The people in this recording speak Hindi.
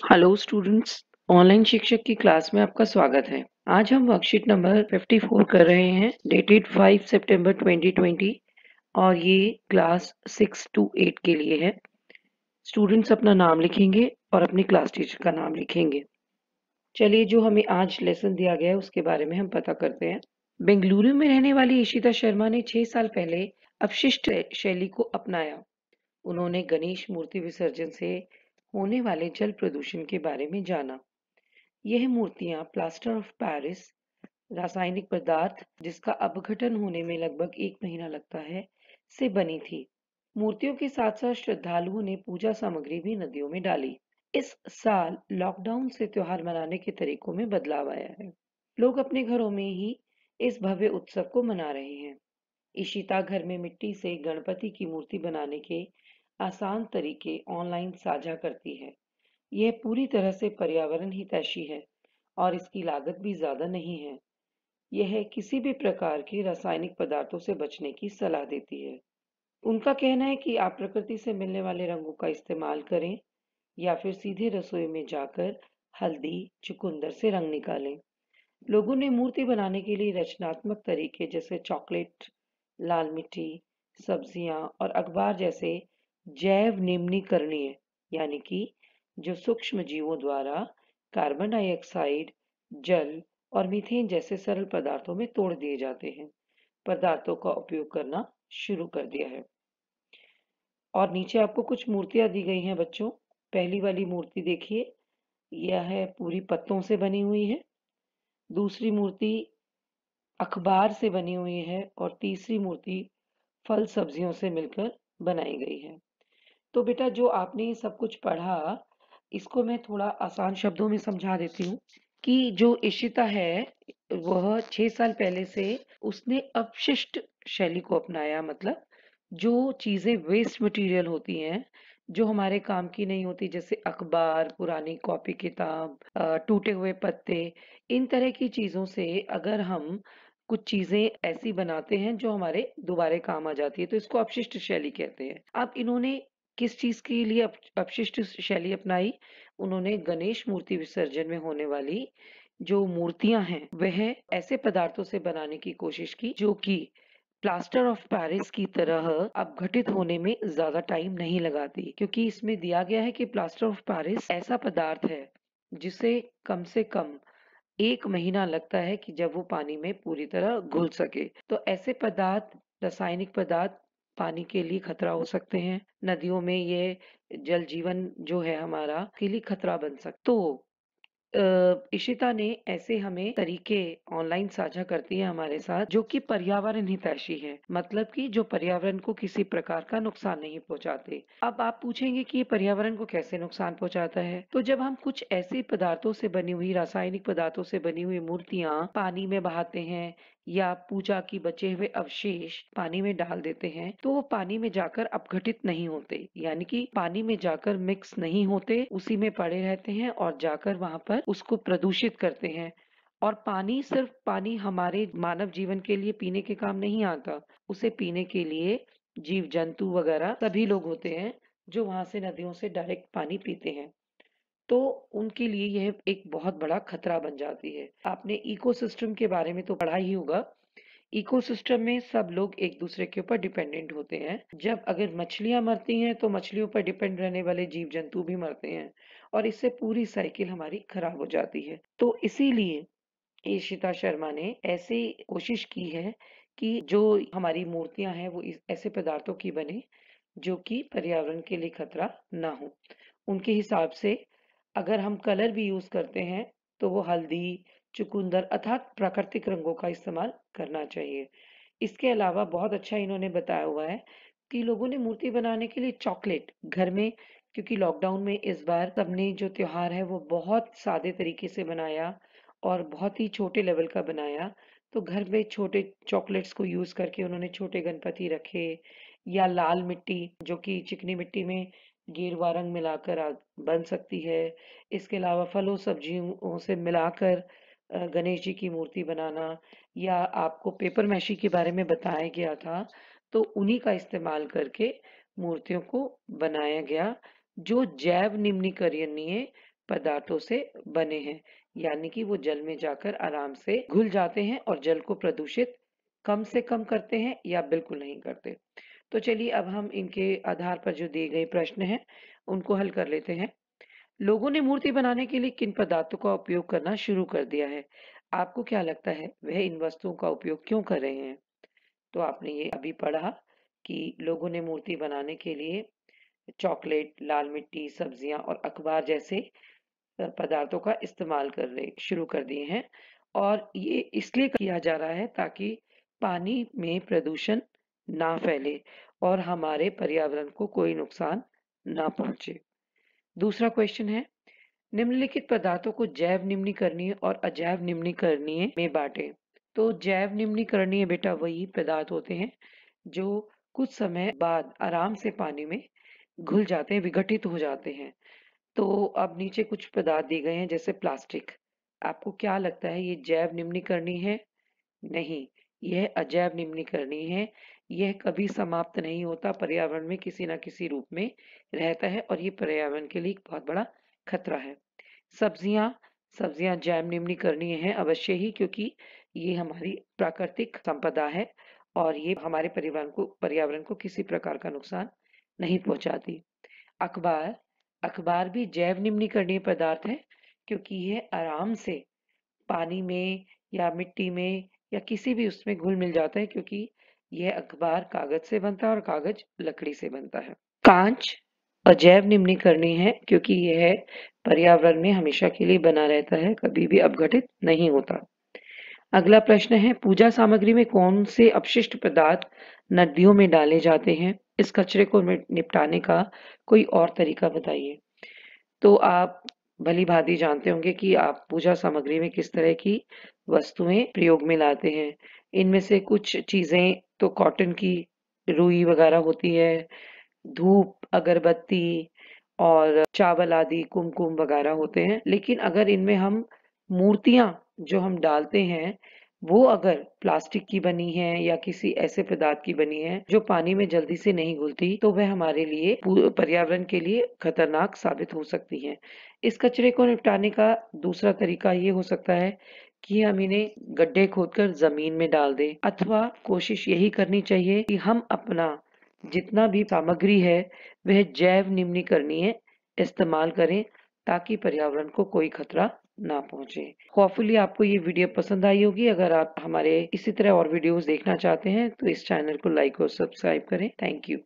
हेलो स्टूडेंट्स, ऑनलाइन शिक्षक की क्लास में आपका स्वागत है। आज हम वर्कशीट नंबर 54 कर रहे हैं, डेटेड 5 सितंबर 2020 और ये क्लास 6 to 8 के लिए है। स्टूडेंट्स अपना नाम लिखेंगे और अपनी क्लास टीचर का नाम लिखेंगे। चलिए, जो हमें आज लेसन दिया गया है उसके बारे में हम पता करते हैं। बेंगलुरु में रहने वाली इशिता शर्मा ने 6 साल पहले अपशिष्ट शैली को अपनाया। उन्होंने गणेश मूर्ति विसर्जन से होने वाले जल प्रदूषण के बारे में जाना। यह मूर्तियां प्लास्टर ऑफ पेरिस रासायनिक पदार्थ जिसका अपघटन होने में लगभग 1 महीना लगता है से बनी थी। मूर्तियों के साथ साथ श्रद्धालुओं ने पूजा सामग्री भी नदियों में डाली। इस साल लॉकडाउन से त्योहार मनाने के तरीकों में बदलाव आया है। लोग अपने घरों में ही इस भव्य उत्सव को मना रहे हैं। इशिता घर में मिट्टी से गणपति की मूर्ति बनाने के आसान तरीके ऑनलाइन साझा करती है। यह पूरी तरह से पर्यावरण हितैषी है और इसकी लागत भी ज्यादा नहीं है। यह किसी भी प्रकार के रासायनिक पदार्थों से बचने की सलाह देती है। उनका कहना है कि आप प्रकृति से मिलने वाले रंगों का इस्तेमाल करें या फिर सीधे रसोई में जाकर हल्दी चुकंदर से रंग निकालें। लोगों ने मूर्ति बनाने के लिए रचनात्मक तरीके जैसे चॉकलेट, लाल मिट्टी, सब्जियां और अखबार जैसे जैव निम्नीकरणीय यानी कि जो सूक्ष्म जीवों द्वारा कार्बन डाइऑक्साइड, जल और मीथेन जैसे सरल पदार्थों में तोड़ दिए जाते हैं पदार्थों का उपयोग करना शुरू कर दिया है। और नीचे आपको कुछ मूर्तियां दी गई हैं बच्चों। पहली वाली मूर्ति देखिए, यह है पूरी पत्तों से बनी हुई है। दूसरी मूर्ति अखबार से बनी हुई है और तीसरी मूर्ति फल सब्जियों से मिलकर बनाई गई है। तो बेटा, जो आपने ये सब कुछ पढ़ा, इसको मैं थोड़ा आसान शब्दों में समझा देती हूँ कि जो इशिता है वह 6 साल पहले से उसने अपशिष्ट शैली को अपनाया। मतलब जो चीजें वेस्ट मटेरियल होती हैं, जो हमारे काम की नहीं होती, जैसे अखबार, पुरानी कॉपी किताब, टूटे हुए पत्ते, इन तरह की चीजों से अगर हम कुछ चीजें ऐसी बनाते हैं जो हमारे दोबारा काम आ जाती है, तो इसको अपशिष्ट शैली कहते हैं। अब इन्होंने किस चीज के लिए अपशिष्ट शैली अपनाई? उन्होंने गणेश मूर्ति विसर्जन में होने वाली जो मूर्तियां हैं वह ऐसे पदार्थों से बनाने की कोशिश की जो कि प्लास्टर ऑफ पेरिस की तरह अपघटित होने में ज्यादा टाइम नहीं लगाती, क्योंकि इसमें दिया गया है कि प्लास्टर ऑफ पेरिस ऐसा पदार्थ है जिसे कम से कम 1 महीना लगता है कि जब वो पानी में पूरी तरह घुल सके। तो ऐसे पदार्थ, रासायनिक पदार्थ पानी के लिए खतरा हो सकते हैं। नदियों में ये जल जीवन जो है हमारा के लिए खतरा बन सकता। तो इशिता ने ऐसे हमें तरीके ऑनलाइन साझा करती है हमारे साथ जो कि पर्यावरण हितैषी है। मतलब कि जो पर्यावरण को किसी प्रकार का नुकसान नहीं पहुंचाते। अब आप पूछेंगे कि ये पर्यावरण को कैसे नुकसान पहुंचाता है? तो जब हम कुछ ऐसे पदार्थों से बनी हुई, रासायनिक पदार्थों से बनी हुई मूर्तियां पानी में बहाते हैं या पूजा की बचे हुए अवशेष पानी में डाल देते हैं, तो वो पानी में जाकर अपघटित नहीं होते, यानी कि पानी में जाकर मिक्स नहीं होते, उसी में पड़े रहते हैं और जाकर वहां पर उसको प्रदूषित करते हैं। और पानी, सिर्फ पानी हमारे मानव जीवन के लिए पीने के काम नहीं आता। उसे पीने के लिए जीव जंतु वगैरह सभी लोग होते हैं जो वहां से नदियों से डायरेक्ट पानी पीते हैं। तो उनके लिए यह एक बहुत बड़ा खतरा बन जाती है। आपने इकोसिस्टम के बारे में तो पढ़ा ही होगा। इकोसिस्टम में सब लोग एक दूसरे के ऊपर डिपेंडेंट होते हैं। जब अगर मछलियां मरती हैं तो मछलियों पर डिपेंड रहने वाले जीव जंतु भी मरते हैं और इससे पूरी साइकिल हमारी खराब हो जाती है। तो इसीलिए ईशिता शर्मा ने ऐसी कोशिश की है कि जो हमारी मूर्तियां हैं वो ऐसे पदार्थों की बने जो कि पर्यावरण के लिए खतरा ना हो। उनके हिसाब से अगर हम कलर भी यूज करते हैं तो वो हल्दी, चुकंदर अर्थात प्राकृतिक रंगों का इस्तेमाल करना चाहिए। इसके अलावा बहुत अच्छा इन्होंने बताया हुआ है कि लोगों ने मूर्ति बनाने के लिए चॉकलेट घर में, क्योंकि लॉकडाउन में इस बार सबने जो त्योहार है वो बहुत सादे तरीके से बनाया और बहुत ही छोटे लेवल का बनाया। तो घर में छोटे चॉकलेट्स को यूज करके उन्होंने छोटे गणपति रखे, या लाल मिट्टी जो कि चिकनी मिट्टी में गेरुआ रंग मिलाकर बन सकती है। इसके अलावा फलों सब्जियों से मिलाकर गणेश जी की मूर्ति बनाना, या आपको पेपर मैशी के बारे में बताया गया था, तो उन्हीं का इस्तेमाल करके मूर्तियों को बनाया गया जो जैव निम्नीकरणीय पदार्थों से बने हैं, यानी कि वो जल में जाकर आराम से घुल जाते हैं और जल को प्रदूषित कम से कम करते हैं या बिल्कुल नहीं करते। तो चलिए अब हम इनके आधार पर जो दिए गए प्रश्न हैं उनको हल कर लेते हैं। लोगों ने मूर्ति बनाने के लिए किन पदार्थों का उपयोग करना शुरू कर दिया है? आपको क्या लगता है वह इन वस्तुओं का उपयोग क्यों कर रहे हैं? तो आपने ये अभी पढ़ा कि लोगों ने मूर्ति बनाने के लिए चॉकलेट, लाल मिट्टी, सब्जियां और अखबार जैसे पदार्थों का इस्तेमाल कर शुरू कर दिए हैं और ये इसलिए किया जा रहा है ताकि पानी में प्रदूषण ना फैले और हमारे पर्यावरण को कोई नुकसान ना पहुंचे। दूसरा क्वेश्चन है, निम्नलिखित पदार्थों को जैव निम्नीकरणीय और अजैव निम्नीकरणीय में बांटें। तो जैव निम्नीकरणीय बेटा वही पदार्थ होते हैं जो कुछ समय बाद आराम से पानी में घुल जाते हैं, विघटित हो जाते हैं। तो अब नीचे कुछ पदार्थ दिए गए हैं जैसे प्लास्टिक। आपको क्या लगता है ये जैव निम्नीकरणीय है? नहीं, यह अजैव निम्नीकरणीय है। यह कभी समाप्त नहीं होता, पर्यावरण में किसी न किसी रूप में रहता है और ये पर्यावरण के लिए एक बहुत बड़ा खतरा है। सब्जियां सब्जियां जैव निम्नीकरणीय हैं अवश्य ही, क्योंकि ये हमारी प्राकृतिक संपदा है और ये हमारे पर्यावरण को किसी प्रकार का नुकसान नहीं पहुंचाती। अखबार अखबार भी जैव निम्नीकरणीय पदार्थ है, क्योंकि यह आराम से पानी में या मिट्टी में या किसी भी उसमें घुल मिल जाता है, क्योंकि यह अखबार कागज से बनता है और कागज लकड़ी से बनता है। कांच अजैव निम्नीकरणीय है, क्योंकि यह पर्यावरण में हमेशा के लिए बना रहता है, कभी भी अपघटित नहीं होता। अगला प्रश्न है, पूजा सामग्री में कौन से अपशिष्ट पदार्थ नदियों में डाले जाते हैं? इस कचरे को निपटाने का कोई और तरीका बताइए। तो आप भली भांति जानते होंगे कि आप पूजा सामग्री में किस तरह की वस्तुएं प्रयोग में लाते हैं। इनमें से कुछ चीजें तो कॉटन की रुई वगैरह होती है, धूप, अगरबत्ती और चावल आदि, कुमकुम वगैरह होते हैं। लेकिन अगर इनमें हम मूर्तियां जो हम डालते हैं वो अगर प्लास्टिक की बनी है या किसी ऐसे पदार्थ की बनी है जो पानी में जल्दी से नहीं घुलती, तो वह हमारे लिए पर्यावरण के लिए खतरनाक साबित हो सकती है। इस कचरे को निपटाने का दूसरा तरीका ये हो सकता है कि हम इन्हें गड्ढे खोदकर जमीन में डाल दें, अथवा कोशिश यही करनी चाहिए कि हम अपना जितना भी सामग्री है वह जैव निम्नीकरणीय इस्तेमाल करें, ताकि पर्यावरण को कोई खतरा ना पहुंचे। होपफुली आपको ये वीडियो पसंद आई होगी। अगर आप हमारे इसी तरह और वीडियोस देखना चाहते हैं तो इस चैनल को लाइक और सब्सक्राइब करें। Thank you.